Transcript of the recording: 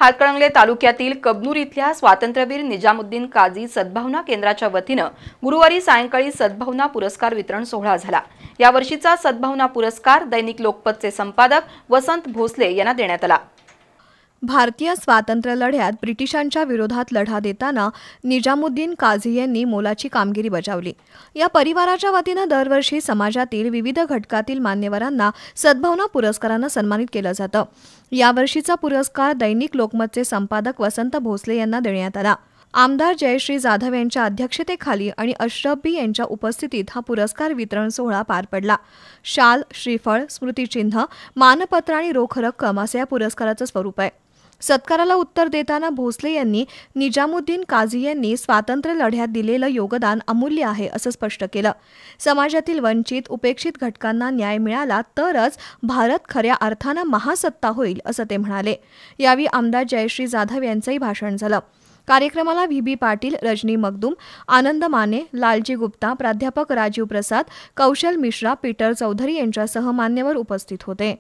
हातकणंगले तालुक्यातील कबनूर इथल्या स्वातंत्र्यवीर निजामुद्दीन काझी सद्भावना केंद्राच्या वतीनं गुरुवारी सायंकाळी सद्भावना पुरस्कार वितरण सोहळा झाला। या वर्षीचा सद्भावना पुरस्कार दैनिक लोकमतचे संपादक वसंत भोसले यांना देण्यात आला। भारतीय स्वातंत्र्य लढ्यात ब्रिटिशांच्या विरोधात लढा देताना निजामुद्दीन काझी यांनी मोलाची कामगिरी बजावली। या परिवाराच्या वतीनं दरवर्षी समाजातील विविध घटकातील मान्यवरांना सद्भावना पुरस्कारानं सन्मानित केलं जातं। यावर्षीचा पुरस्कार दैनिक लोकमतचे संपादक वसंत भोसले यांना देण्यात आला। आमदार जयश्री जाधव यांच्या अध्यक्षतेखाली आणि अशरफ बी यांच्या उपस्थितीत हा पुरस्कार वितरण सोहळा पार पडला। शाल, श्रीफळ, स्मृतिचिन्ह, मानपत्र आणि रोख रक्कम असं या पुरस्काराचं स्वरूप आहे। सत्काराला उत्तर देताना भोसले यांनी निजामुद्दीन काझी यांनी स्वातंत्र्य लढ्यात दिलेलं योगदान अमूल्य आहे असं स्पष्ट केलं। समाजातील वंचित, उपेक्षित घटकांना न्याय मिळाला तरच भारत खऱ्या अर्थानं महासत्ता होईल असं ते म्हणाले। यावेळी आमदार जयश्री जाधव यांचंही भाषण झालं। कार्यक्रमाला व्ही.बी. पाटील, रजनी मगदूम, आनंद माने, लालजी गुप्ता, प्राध्यापक राजीव प्रसाद, कौशल मिश्रा, पीटर चौधरी यांच्यासह मान्यवर उपस्थित होते।